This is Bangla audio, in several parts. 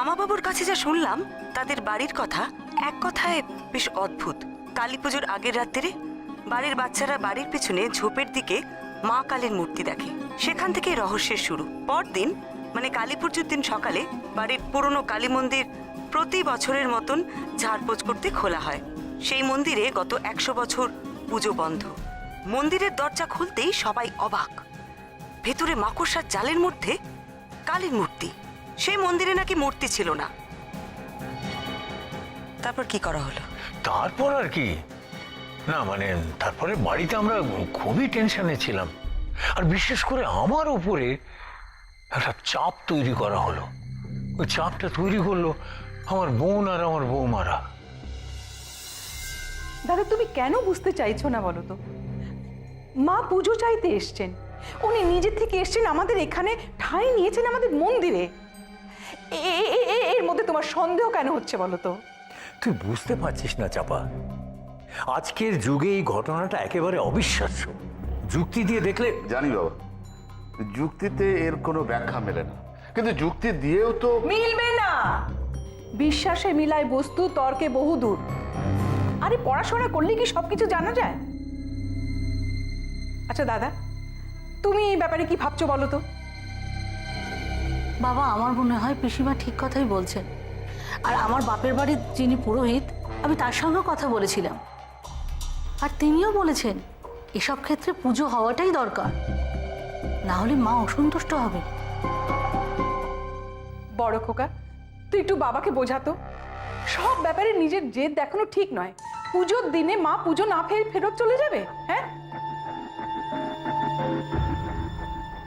মামা বাবুর কাছে যা শুনলাম তাদের বাড়ির কথা, এক কথায় বেশ অদ্ভুত। কালী পুজোর আগের রাত্রে বাড়ির বাচ্চারা বাড়ির পিছনে ঝোপের দিকে মা কালীর মূর্তি দেখে। সেখান থেকে রহস্যের শুরু। পরদিন মানে কালী পুজোর দিন সকালে বাড়ির পুরনো কালী মন্দির প্রতি বছরের মতন ঝাড়পোছ করতে খোলা হয়। সেই মন্দিরে গত 100 বছর পুজো বন্ধ। মন্দিরের দরজা খুলতেই সবাই অবাক। ভেতরে মাকড়সার জালের মধ্যে কালীর মূর্তি। সেই মন্দিরে নাকি মূর্তি ছিল না। তারপর কি করা হলো? তারপর আর কি না, মানে তারপরে বাড়িতে আমরা খুবই টেনশনে ছিলাম। আর বিশেষ করে আমার উপরে একটা চাপ তৈরি করা হলো। ওই চাপটা তৈরি করলো আমার বোন আর আমার বৌমারা। দাদা, তুমি কেন বুঝতে চাইছো না বলো তো? মা পুজো চাইতে এসছেন, উনি নিজে থেকে এসছেন, আমাদের এখানে ঠাঁই নিয়েছেন আমাদের মন্দিরে। এর মধ্যে তোমার সন্দেহ কেন হচ্ছে বলো তো? তুই বুঝতে পারছিস না চাপা, আজকের যুগে এই ঘটনাটা একেবারে অবিশ্বাস্য। যুক্তি দিয়ে দেখলে জানি বাবা, যুক্তিতে এর কোনো ব্যাখ্যা মেলে না, কিন্তু যুক্তি দিয়েও তো মিলবে না। বিশ্বাসে মিলায় বস্তু, তর্কে বহুদূর। আরে পড়াশোনা করলে কি সবকিছু জানা যায়? আচ্ছা দাদা, তুমি এই ব্যাপারে কি ভাবছো বলো তো? বাবা, আমার মনে হয় পিসিমা ঠিক কথাই বলছেন। আর আমার বাপের বাড়ির যিনি পুরোহিত, আমি তার সঙ্গে কথা বলেছিলাম, আর তিনিও বলেছেন এসব ক্ষেত্রে পুজো হওয়াটাই দরকার, না হলে মা অসন্তুষ্ট হবে। বড় খোকা, তুই একটু বাবাকে বোঝাতো। সব ব্যাপারে নিজের জেদ দেখানো ঠিক নয়। পুজোর দিনে মা পুজো না ফেরত চলে যাবে? হ্যাঁ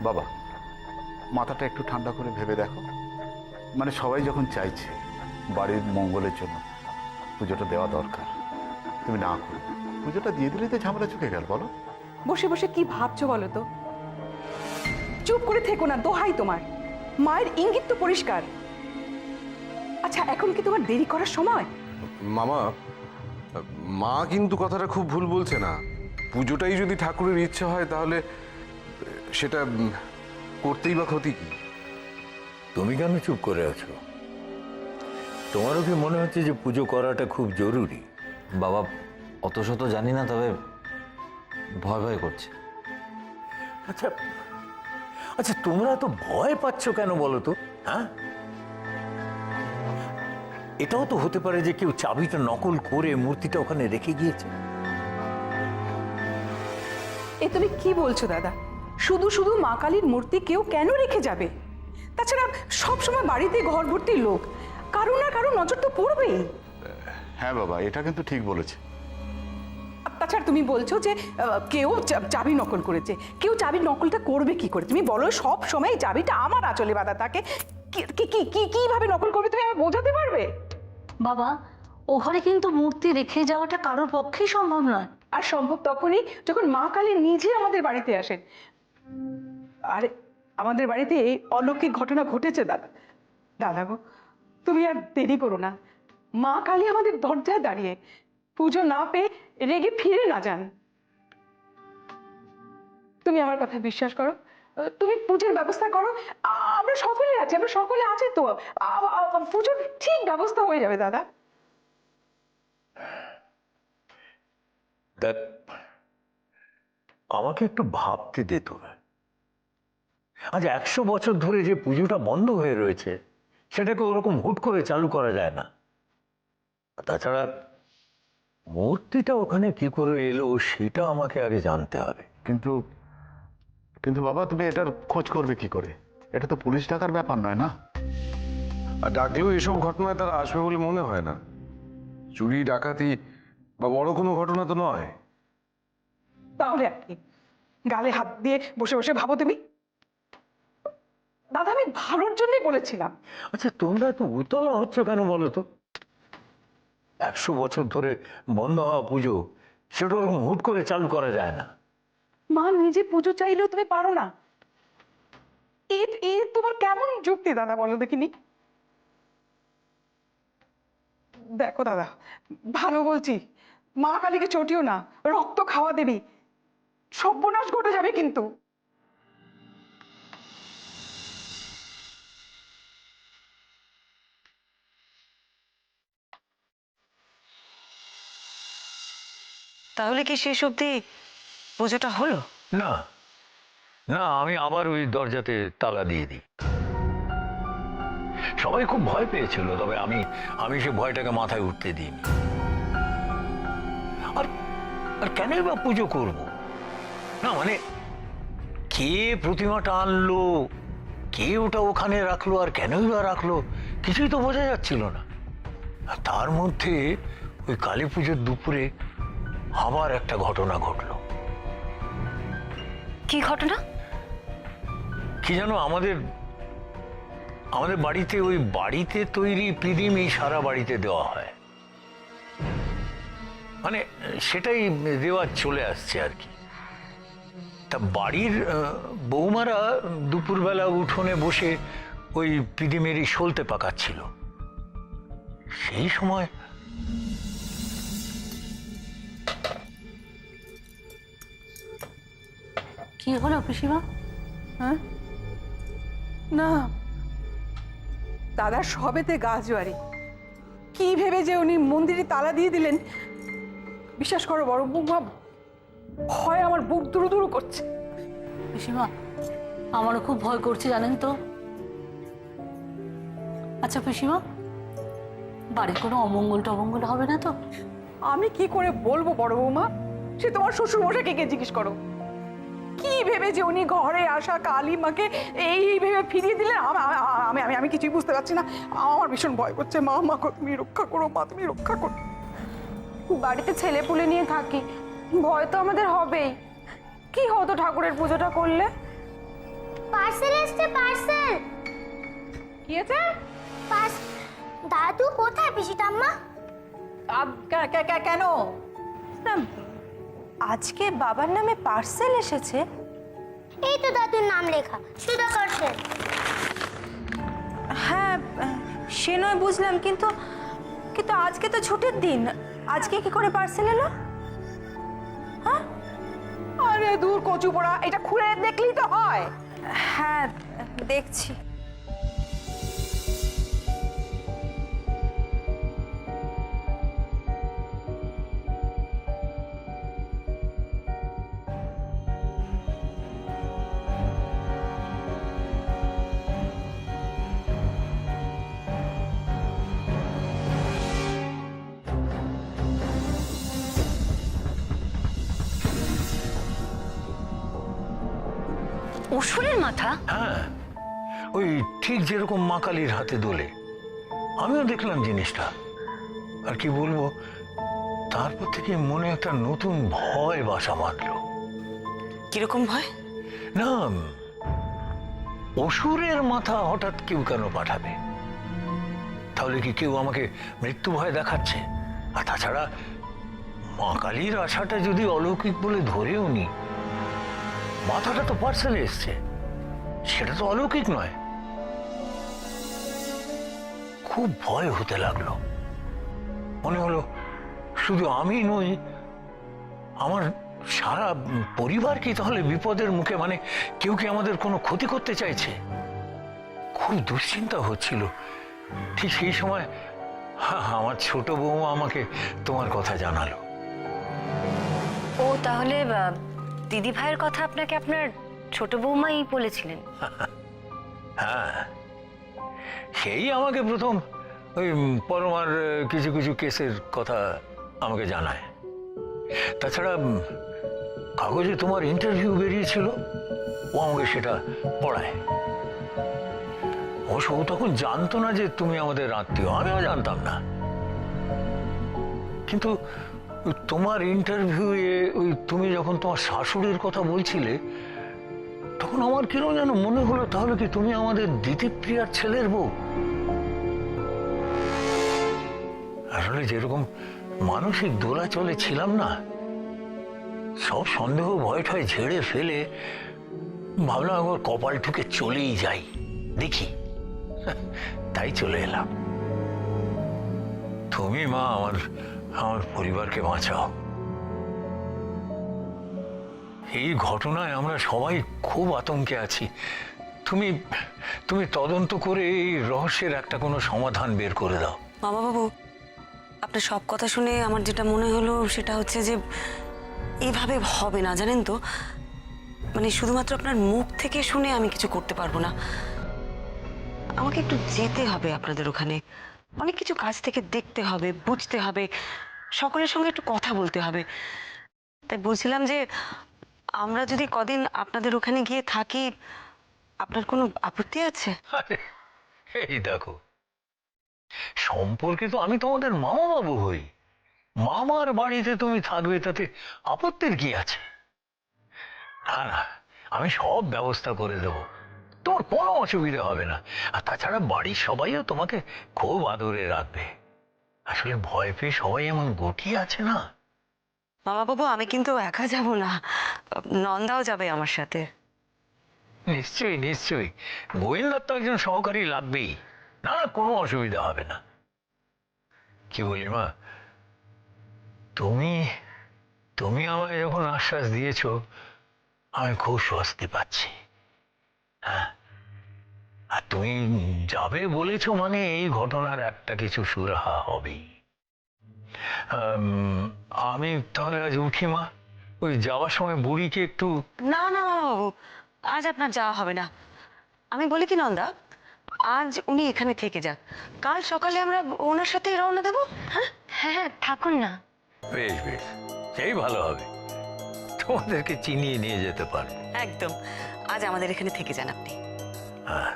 বাবা, মাথাটা একটু ঠান্ডা করে ভেবে দেখো। মানে সবাই যখন চাইছে বাড়ির মঙ্গলের জন্য পুজোটা দেওয়া দরকার, তুমি না করো, পুজোটা দিয়ে দিলেই তো ঝামেলা চুকে গেল। বলো, বসে বসে কি ভাবছো বলো তো? চুপ করে থেকো না, দোহাই তোমার। মায়ের ইঙ্গিত তো পরিষ্কার। আচ্ছা, এখন কি তোমার দেরি করার সময়? মামা, মা কিন্তু কথাটা খুব ভুল বলছে না। পুজোটাই যদি ঠাকুরের ইচ্ছা হয় তাহলে সেটা করতেই বা ক্ষতি কি? তুমি কেন চুপ করে আছো? তোমারও কি মনে হচ্ছে যে পুজো করাটা খুব জরুরি? বাবা, অত শত জানি না, তবে ভয় ভয় করছে। আচ্ছা আচ্ছা, তোমরা তো ভয় পাচ্ছ কেন বলো তো? হ্যাঁ, এটাও তো হতে পারে যে কেউ চাবিটা নকল করে মূর্তিটা ওখানে রেখে গিয়েছে। এ তুমি কি বলছো দাদা? শুধু শুধু মা কালীর মূর্তি কেউ কেন রেখে যাবে? তাছাড়া সবসময় বাড়িতে ঘর ভর্তি লোক, কারো না কারো নজর তো পড়বেই। হ্যাঁ বাবা, এটা কিন্তু ঠিক বলেছে। তাছাড়া তুমি বলছো যে কেউ চাবি নকল করেছে। কেউ চাবির নকলটা করবে কি করে? তুমি বলো, সব সময় চাবিটা আমার আঁচলে বাঁধা থাকে। কিভাবে নকল করবে তুমি আমায় বোঝাতে পারবে? বাবা, ও ঘরে কিন্তু মূর্তি রেখে যাওয়াটা কারোর পক্ষেই সম্ভব নয়। আর সম্ভব তখনই যখন মা কালী নিজে আমাদের বাড়িতে আসেন। আর আমাদের বাড়িতে এই অলৌকিক ঘটনা ঘটেছে দাদা। দাদা গো, তুমি আর দেরি করো না। মা কালী আমাদের দরজায় দাঁড়িয়ে, পুজো না পেয়ে রেগে ফিরে না যান। তুমি আমার কথা বিশ্বাস করো, তুমি পুজোর ব্যবস্থা করো। আমরা সকলে আছি, আমরা সকলে আছি তো। পুজোর ঠিক ব্যবস্থা হয়ে যাবে দাদা। দেখ, আমাকে একটু ভাবতে দে তোরা। আজ 100 বছর ধরে যে পুজোটা বন্ধ হয়ে রয়েছে, সেটাকে ওরকম হুট করে চালু করা যায় না। তাছাড়া মূর্তিটা ওখানে কি করে এলো সেটা আমাকে আগে জানতে হবে। কিন্তু কিন্তু বাবা, তুমি এটার খোঁজ করবে কি করে? এটা তো পুলিশ ডাকার ব্যাপার নয় না। আর ডাকলেও এসব ঘটনায় তারা আসবে বলে মনে হয় না। চুরি ডাকাতি বা বড় কোনো ঘটনা তো নয়। তাহলে আর কি? গালে হাত দিয়ে বসে বসে ভাবো তুমি? দাদা, আমি ভালোর জন্যই বলেছিলাম। আচ্ছা, তোমরা তো উতলা হচ্ছ কেন বলো তো? 100 বছর ধরে বন্ধ হওয়া পুজো, সেটা ওরকম হুট করে চালু করা যায় না। মা নিজে পুজো চাইলেও তুমি পারো না? এ তোমার কেমন যুক্তি দাদা, বলো দেখিনি? দেখো দাদা, ভালো বলছি, মা কালীকে চটিও না, রক্ত খাওয়া দেবী, সর্বনাশ ঘটে যাবে কিন্তু। তাহলে কি শেষ অবধি পুজোটা হলো? না না, আমি আবার ওই দরজাতে তালা দিয়ে দিই। সবাই খুব ভয় পেয়েছিল, তবে আমি আমি সে ভয়টাকে মাথায় উঠতে দিইনি। আর আর কেনই বা পুজো করব? না মানে কে প্রতিমাটা আনলো, কে ওটা ওখানে রাখলো, আর কেনই বা রাখলো, কিছুই তো বোঝা যাচ্ছিল না। আর তার মধ্যে ওই কালী পুজোর দুপুরে আবার একটা ঘটনা ঘটলো। কি ঘটনা? কি জানো, আমাদের আমাদের বাড়িতে ওই বাড়িতে তৈরি পিদিম এই সারা বাড়িতে দেওয়া হয়, মানে সেটাই দেওয়া চলে আসছে আর কি। তা বাড়ির বৌমারা দুপুরবেলা উঠোনে বসে ওই পিদিমেরই সলতে পাকাচ্ছিল। সেই সময় কি হলো পিসিমা? হ্যাঁ না, দাদার সবেতে গা জোয়ারি। কি ভেবে যে উনি মন্দিরে তালা দিয়ে দিলেন, বিশ্বাস করো বড় বৌমা, ভয় আমার বুক দুরু দুরু করছে। পিসিমা, আমারও খুব ভয় করছে জানেন তো। আচ্ছা পিসিমা, বাড়ির কোনো অমঙ্গল টমঙ্গল হবে না তো? আমি কি করে বলবো বড় বৌমা, সে তোমার শ্বশুর মশাইকে কে জিজ্ঞেস করো। কি ভেবে যে উনি ঘরে আসা কালী মাকে এই ভেবে ফিরিয়ে দিলেন, আমি আমি আমি কিছুই বুঝতে পারছি না। আমার ভীষণ ভয় করছে। মা, মা তুমি রক্ষা করো, মা তুমি রক্ষা করো। বাড়িতে ছেলে পুলে নিয়ে থাকি, ভয় তো আমাদের হবেই। কি হতো ঠাকুরের পুজোটা করলে? পার্সেল এসছে, পার্সেল। কি আছে? দাদু কোথায় পিসি ঠাম্মা? কেন? না, আজকে বাবার নামে পার্সেল এসেছে। এই তো দাদুর নাম লেখা, সুধাকর সেন। হ্যাঁ, সে নয় বুঝলাম, কিন্তু কিন্তু আজকে তো ছুটির দিন, আজকে কি করে পার্সেল এলো? আরে দূর কচু পোড়া, এটা খুলে দেখলেই তো হয়। হ্যাঁ, দেখছি। অসুরের মাথা? হ্যাঁ, ওই ঠিক যেরকম মা কালীর হাতে দোলে। আমিও দেখলাম জিনিসটা, আর কি বলবো, তারপর থেকে মনে একটা নতুন ভয় বাসা বাঁধলো। কিরকম ভয়? না, অসুরের মাথা হঠাৎ কেউ কেন পাঠাবে? তাহলে কি কেউ আমাকে মৃত্যু ভয় দেখাচ্ছে? আর তাছাড়া মা কালীর আশাটা যদি অলৌকিক বলে ধরেও নি, মাথাটা তো পার্সেলে এসছে, সেটা তো অলৌকিক নয়। খুব ভয় হতে লাগলো। মনে হলো শুধু আমি নই, আমার সারা পরিবার কি তাহলে বিপদের মুখে, মানে কেউ কি আমাদের কোনো ক্ষতি করতে চাইছে? খুব দুশ্চিন্তা হচ্ছিল। ঠিক সেই সময় আমার ছোট বৌমা আমাকে তোমার কথা জানালো। ও তাহলে দিদি ভাইয়ের কথা আপনাকে আপনার ছোট বৌমাই বলেছিলেন? হ্যাঁ, সেই আমাকে প্রথম ওই পরমার কিছু কিছু কেসের কথা আমাকে জানায়। তাছাড়া কাগজে তোমার ইন্টারভিউ বেরিয়েছিল, ও আমাকে সেটা পড়ায়। অবশ্য ও তখন জানতো না যে তুমি আমাদের আত্মীয়, আমিও জানতাম না। কিন্তু তোমার ইন্টারভিউয়ে ওই তুমি যখন তোমার শাশুড়ির কথা বলছিলে, তখন আমার কিরকম যেন মনে হলো, তাহলে কি তুমি আমাদের দিতিপ্রিয়ার ছেলের বউ? আসলে যেরকম মানসিক দোলাচলে ছিলাম না, সব সন্দেহ ভয় ঠয় ঝেড়ে ফেলে ভাবলাম একবার কপাল ঠুকে চলেই যাই, দেখি। তাই চলে এলাম। তুমি মা আমার আমার পরিবারকে বাঁচাও। এই ঘটনায় আমরা সবাই খুব আতঙ্কে আছি। তুমি তুমি তদন্ত করে এই রহস্যের একটা কোনো সমাধান বের করে দাও। বাবা বাবু, আপনার সব কথা শুনে আমার যেটা মনে হলো সেটা হচ্ছে যে এইভাবে হবে না জানেন তো, মানে শুধুমাত্র আপনার মুখ থেকে শুনে আমি কিছু করতে পারবো না। আমাকে একটু যেতে হবে আপনাদের ওখানে, অনেক কিছু কাজ থেকে দেখতে হবে, বুঝতে হবে, সকলের সঙ্গে একটু কথা বলতে হবে। তাই বলছিলাম যে আমরা যদি কদিন আপনাদের ওখানে গিয়ে থাকি, আপনার কোনো আপত্তি আছে? আরে, এই দেখো, সম্পর্কে তো আমি তোমাদের মামা বাবু হই। মামার বাড়িতে তুমি থাকবে, তাতে আপত্তির কি আছে? না না, আমি সব ব্যবস্থা করে দেব, তোমার কোনো অসুবিধা হবে না। আর তাছাড়া বাড়ির সবাইও তোমাকে খুব আদরে রাখবে। আসলে ভয় পেয়ে সবাই এমন গটিয়ে আছে না। মামা বাবু, আমি কিন্তু একা যাব না, নন্দাও যাবে আমার সাথে। নিশ্চয়ই নিশ্চয়ই, গোয়েন্দার তো একজন সহকারী লাগবেই। না না, কোনো অসুবিধা হবে না। কি বলি মা, তুমি তুমি আমায় যখন আশ্বাস দিয়েছো, আমি খুব স্বস্তি পাচ্ছি। হ্যাঁ, আর তুমি যাবে বলেছো মানে এই ঘটনার একটা কিছু সুরাহা হবেই। আমি তাহলে আজ উঠি মা, ওই যাওয়ার সময় বুড়িকে একটু। না না মামা বাবু, আজ আপনার যাওয়া হবে না। আমি বলি কি নন্দা, আজ উনি এখানে থেকে যাক, কাল সকালে আমরা ওনার সাথে রওনা দেবো। হ্যাঁ হ্যাঁ হ্যাঁ, থাকুন না। বেশ বেশ, সেই ভালো হবে, তোমাদেরকে চিনিয়ে নিয়ে যেতে পারবো। একদম, আজ আমাদের এখানে থেকে যান আপনি। হ্যাঁ,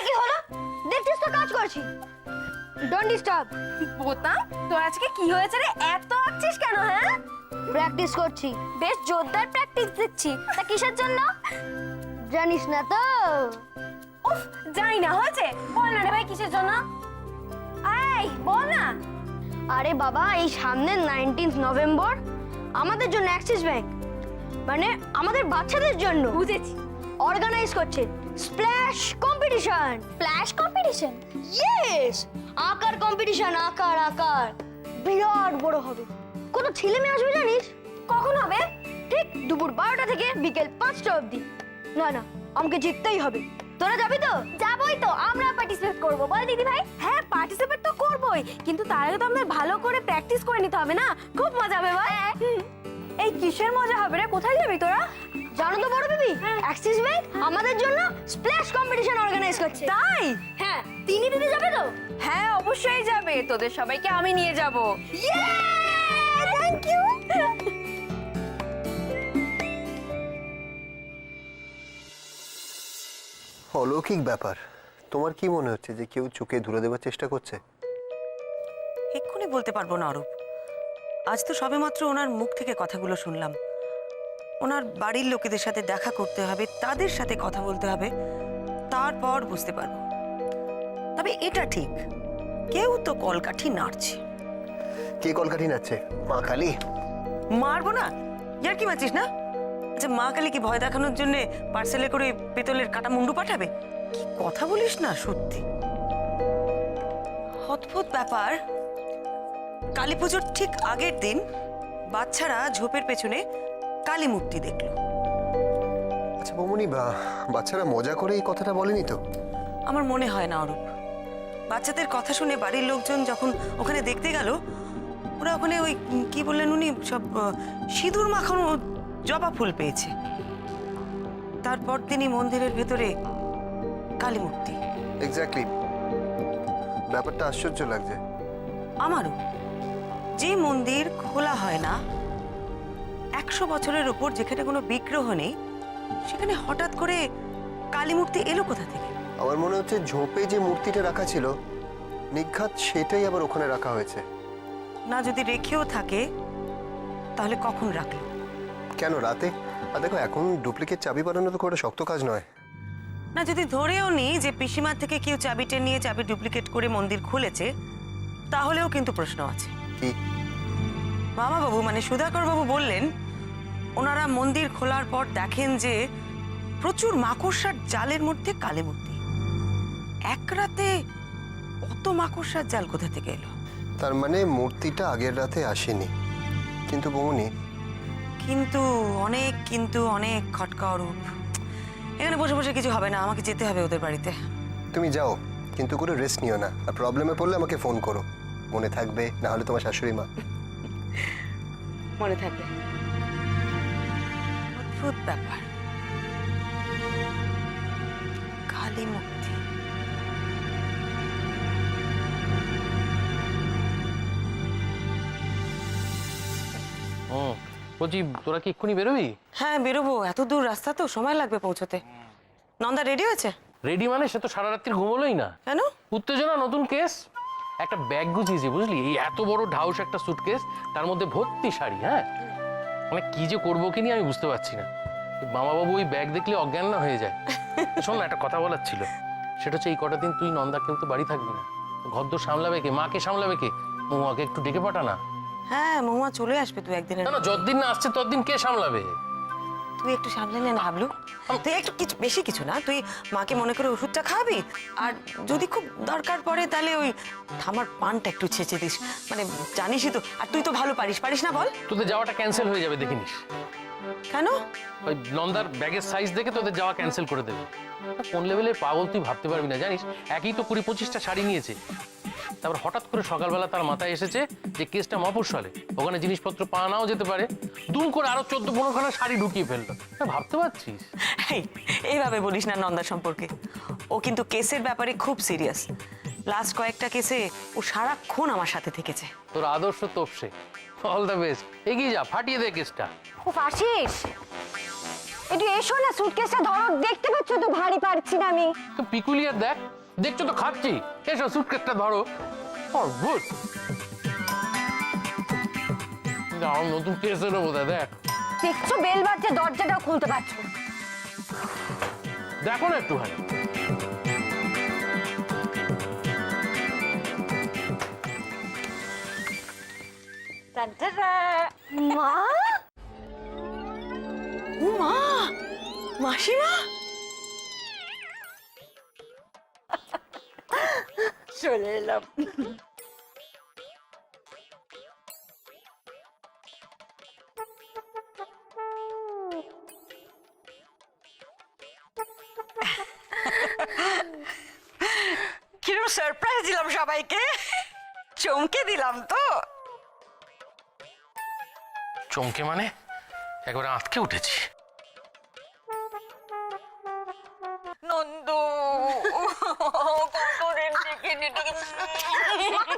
কি হলো? দেখছিস তো কাজ করছি। Don't disturb. বোতাম, তোর আজকে কি হয়েছে রে? এত আঁকছিস কেন? হ্যাঁ, প্র্যাকটিস করছি। বেশ জোরদার প্র্যাকটিস দিচ্ছি। তা কিসের জন্য? জানিস না তো? উফ, জানি না, হয়েছে বল না রে ভাই, কিসের জন্য? এই বল না। আরে বাবা, এই সামনের 19 নভেম্বর আমাদের জন্য অ্যাক্সিস ব্যাংক, মানে আমাদের বাচ্চাদের জন্য বুঝেছি। অর্গানাইজ করছে splash competition. Flash competition? Yes, আকার কম্পিটিশন। আকার আকার বিরাট বড় হবে। কত ছেলে মেয়ে আসবে জানিস? কখন হবে? ঠিক দুপুর 12টা থেকে বিকেল 5টা অবধি। না না, আমাকে জিততেই হবে। তোরা যাবি তো? যাবই তো, আমরা পার্টিসিপেট করব। বল দিদি ভাই। হ্যাঁ, পার্টিসিপেট তো করবই, কিন্তু তার আগে তো আমাদের ভালো করে প্র্যাকটিস করে নিতে হবে না? খুব মজা হবে বল। এই কিসের মজা হবে রে? কোথায় যাবি তোরা? জানো তো বড় বেবি, অ্যাক্সিস ব্যাংক আমাদের জন্য স্প্ল্যাশ কম্পিটিশন অর্গানাইজ করছে। তাই? হ্যাঁ, তিনি দিদি যাবে তো? হ্যাঁ, অবশ্যই যাবে। তোদের সবাইকে আমি নিয়ে যাব। Thank you. অলৌকিক ব্যাপার। তোমার কি মনে হচ্ছে যে কেউ চোখে ধরে দেওয়ার চেষ্টা করছে? এক্ষুনি বলতে পারবো না অরূপ, আজ তো সবেমাত্র ওনার মুখ থেকে কথাগুলো শুনলাম। ওনার বাড়ির লোকেদের সাথে দেখা করতে হবে, তাদের সাথে কথা বলতে হবে, তারপর বুঝতে পারবো। তবে এটা ঠিক, কেউ তো কলকাঠি নাড়ছে। কে কলকাঠি নাচছে? মা কালী? মারবো না, ইয়ার কি মারছিস না? আচ্ছা, মা কালী কি ভয় দেখানোর জন্য পার্সেলে করে পেতলের কাটা মুন্ডু পাঠাবে? কি কথা বলিস না সত্যি, অদ্ভুত ব্যাপার। কালী পুজোর ঠিক আগের দিন বাচ্চারা ঝোপের পেছনে কালী মূর্তি দেখলো। আচ্ছা বৌমনি, বাচ্চারা মজা করে এই কথাটা বলেনি তো? আমার মনে হয় না অরূপ, বাচ্চাদের কথা শুনে বাড়ির লোকজন যখন ওখানে দেখতে গেল, ওরা ওখানে ওই কি বললেন উনি, সব সিঁদুর মাখানো জবা ফুল পেয়েছে। তারপর তিনি মন্দিরের ভেতরে কালী মূর্তি। এক্স্যাক্টলি, ব্যাপারটা আশ্চর্য লাগছে আমারও। যে মন্দির খোলা হয় না 100 বছরের ওপর, যেখানে কোনো বিগ্রহ নেই, সেখানে হঠাৎ করে কালী মূর্তি এলো কোথা থেকে? আমার মনে হচ্ছে ঝোপে যে মূর্তিটা রাখা ছিল নিঘাত, সেটাই আবার ওখানে রাখা হয়েছে। না, যদি রেখেও থাকে তাহলে কখন রাখলো? কেন রাতে? আর দেখো, এখন ডুপ্লিকেট চাবি বানানো তো করে শক্ত কাজ নয়। না, যদি ধরেও নি যে পিসিমার থেকে কেউ চাবিটা নিয়ে চাবি ডুপ্লিকেট করে মন্দির খুলেছে, তাহলেও কিন্তু প্রশ্ন আছে। কি? মামা বাবু, মানে সুধাকর বাবু বললেন, ওনারা মন্দির খোলার পর দেখেন যে প্রচুর মাকড়সার জালের মধ্যে কালী মূর্তি। এক রাতে অত মাকড়সার জাল কোথা থেকে এলো? তার মানে মূর্তিটা আগের রাতে আসেনি। কিন্তু বৌমনি, কিন্তু অনেক খটকা অরূপ। এখানে বসে বসে কিছু হবে না, আমাকে যেতে হবে ওদের বাড়িতে। তুমি যাও, কিন্তু করে রেস্ট নিও না, আর প্রবলেমে পড়লে আমাকে ফোন করো, মনে থাকবে, না হলে তোমার শাশুড়ি মা। মনে থাকবে। অদ্ভুত ব্যাপার, কালী মুক্তি। বলছি তোরা কি এক্ষুনি বেরোবি? হ্যাঁ বেরোবো, এত দূর রাস্তা তো সময় লাগবে পৌঁছতে। নন্দা রেডি হয়েছে? রেডি মানে সে তো সারা রাত্রি ঘুমোলোই না। কেন? উত্তেজনা, নতুন কেস। একটা ব্যাগ গুছিয়েছি বুঝলি, এই এত বড় ঢাউস একটা সুটকেস, তার মধ্যে ভর্তি শাড়ি। হ্যাঁ মানে কি যে করবো কি নিয়ে আমি বুঝতে পারছি না। মামাবাবু ওই ব্যাগ দেখলে অজ্ঞান না হয়ে যায়। শোন না, একটা কথা বলার ছিল, সেটা হচ্ছে এই কটা দিন তুই নন্দা কেউ তো বাড়ি থাকবি না, ঘরদোর সামলাবে কে, মাকে সামলাবে কে? মৌমাকে একটু ডেকে পাঠা না। হ্যাঁ মহুয়া চলে আসবে তুই একদিনের। না যতদিন না আসছে ততদিন কে সামলাবে? তুই একটু সামলে নে না হাবলু, তুই একটু কিছু বেশি কিছু না, তুই মাকে মনে করে ওষুধটা খাবি, আর যদি খুব দরকার পড়ে তাহলে ওই থামার পানটা একটু ছেঁচে দিস, মানে জানিসই তো, আর তুই তো ভালো পারিস না বল? তোদের যাওয়াটা ক্যান্সেল হয়ে যাবে দেখিনিস। কেন? ওই নন্দার ব্যাগের সাইজ দেখে তোদের যাওয়া ক্যান্সেল করে দেবে। কোন লেভেলের পাগল তুই ভাবতে পারবি না, জানিস একই তো 20-25টা শাড়ি নিয়েছে, তারপর হঠাৎ করে সকালবেলা তার মাথায় এসেছে যে কেসটা মফস্বলে, ওখানে জিনিসপত্র পাওয়া নাও যেতে পারে, দুম করে আরো 14-15খানা শাড়ি ঢুকিয়ে ফেললো। ভাবতে পারছিস? এইভাবে বলিস না নন্দার সম্পর্কে, ও কিন্তু কেসের ব্যাপারে খুব সিরিয়াস। লাস্ট কয়েকটা কেসে ও সারাক্ষণ আমার সাথে থেকেছে। তোর আদর্শ তোপসে, অল দ্য বেস্ট, এগিয়ে যা, ফাটিয়ে দে কেসটা। খুব আসিস, একটু এসো না, সুটকেসটা ধরো, দেখতে পাচ্ছ তো ভারী পারছি না আমি। তো পিকুলিয়ার দেখ, দেখছো তো খাচ্ছি, এসো সুটকেসটা ধরো। অদ্ভুত, নতুন কেসেরও বোধ হয়, দেখ দেখছো বেল বাজছে, দরজাটাও খুলতে পারছো না। দেখো না একটুখানি। মা, ও মা, মাসিমা চলে এলাম। কিরকম সারপ্রাইজ দিলাম সবাইকে, চমকে দিলাম তো। চমকে মানে একবারে আঁতকে উঠেছি। নন্দু, কতদিন দেখিনি তোকে।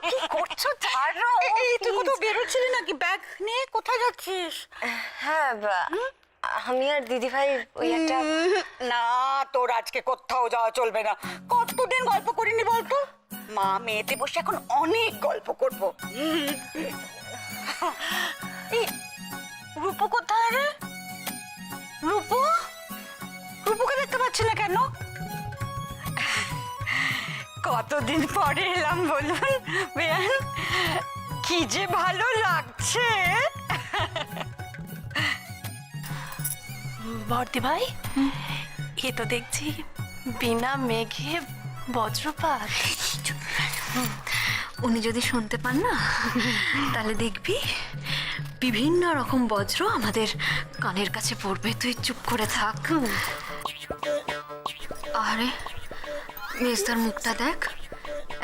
কি করছো ছাড়ো। এই তুই কোথাও বেরোচ্ছিলি নাকি? ব্যাগ নিয়ে কোথায় যাচ্ছিস? হ্যাঁ আমি আর দিদি ভাই ওই একটা। না, তোর আজকে কোথাও যাওয়া চলবে না। কতদিন গল্প করিনি বলতো? মা মেয়েতে বসে এখন অনেক গল্প করবো। এই রূপু কোথায় রে? রূপু, রূপুকে দেখতে পাচ্ছি না কেন? কতদিন পরে এলাম বলুন বেয়ান, কি যে ভালো লাগছে। বর্দি ভাই, এ তো দেখছি বিনা মেঘে বজ্রপাত। উনি যদি শুনতে পান না তাহলে দেখবি বিভিন্ন রকম বজ্র আমাদের কানের কাছে পড়বে। তুই চুপ করে থাক। আরে মেজদার মুখটা দেখ,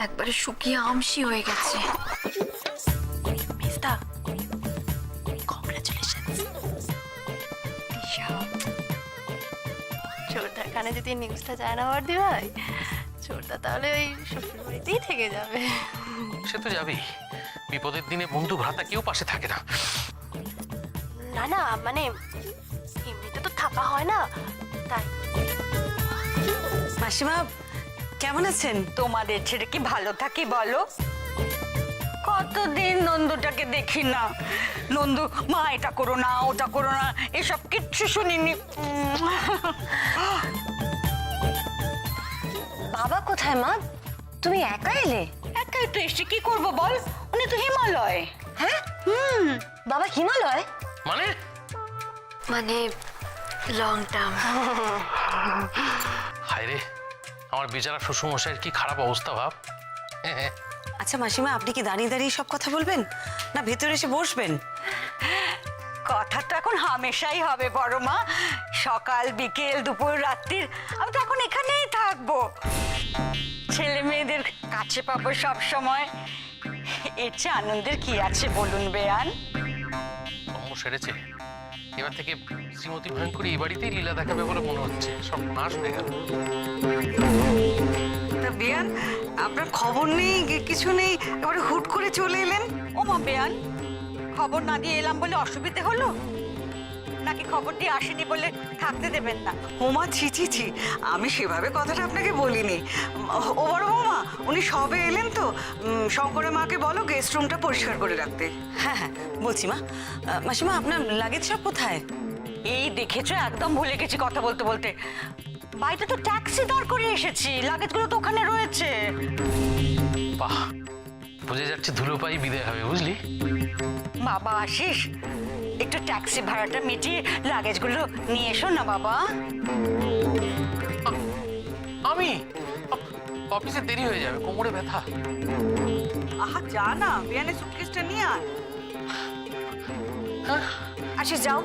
একবারে শুকিয়ে আমসি হয়ে গেছে। মেজদা, কংগ্রাচুলেশনস। ছোটটা কানে যদি নিউজটা যায় না বর্দি ভাই, ছোটটা তাহলে ওই শ্বশুর বাড়িতেই থেকে যাবে। সে তো যাবেই, বিপদের দিনে বন্ধু ভ্রাতা কেউ পাশে থাকে না। না না, মানে এমনিতে তো থাকা হয় না, তাই। মাসিমা কেমন আছেন? তোমাদের ছেড়ে কি ভালো থাকি বলো? কতদিন নন্দুটাকে দেখি না। নন্দু, মা এটা করো না, ওটা করো না, এসব কিচ্ছু শুনিনি। বাবা কোথায় মা? তুমি একা এলে? একাই তো এসে কি করবো বল, উনি তো হিমালয়। হ্যাঁ বাবা হিমালয়? মানে মানে লং টার্ম। হায় রে, আমার বেচারা শ্বশুরমশাইয়ের কি খারাপ অবস্থা ভাব। আচ্ছা মাসিমা, আপনি কি দাঁড়িয়ে দাঁড়িয়ে সব কথা বলবেন, না ভেতরে এসে বসবেন? কথা তো এখন হামেশাই হবে বড় মা। সকাল বিকেল দুপুর রাত্রির আমি তো এখন এখানেই থাকবো, ছেলে মেয়েদের কাছে পাবো সব সময়। এর চেয়ে আনন্দের কি আছে বলুন বেয়ান? কর্ম সেরেছে, এবার থেকে শ্রীমতী ভয়ঙ্করী এই বাড়িতেই লীলা দেখাবে বলে মনে হচ্ছে। সব নাশ হয়ে গেল। তা বেয়ান, আপনার খবর নেই কিছু নেই, এবারে হুট করে চলে এলেন। ও মা বেয়ান, খবর না দিয়ে এলাম বলে অসুবিধে হলো নাকি খবর দিয়ে আসেনি বলে থাকতে দেবেন না? ওমা ছি ছি ছি, আমি সেভাবে কথাটা আপনাকে বলিনি। ও বড় বৌমা, উনি সবে এলেন তো, শঙ্করের মাকে বলো গেস্ট রুমটা পরিষ্কার করে রাখতে। হ্যাঁ হ্যাঁ বলছি মা। মাসিমা, আপনার লাগেজ সব কোথায়? এই দেখেছো, একদম ভুলে গেছি কথা বলতে বলতে। বাড়িতে তো ট্যাক্সি দাঁড় করে এসেছি, লাগেজগুলো তো ওখানে রয়েছে। বাহ, বুঝে যাচ্ছে ধুলো পাই বিদায় হবে, বুঝলি? বাবা আশিস, একটু ট্যাক্সি ভাড়াটা মিটিয়ে লাগেজগুলো নিয়ে এসো না বাবা। আমি অফিসে দেরি হয়ে যাবে, কোমরে ব্যথা। আহা যা না, বিয়ানের সুটকেসটা নিয়ে আয়। আশিস যাও,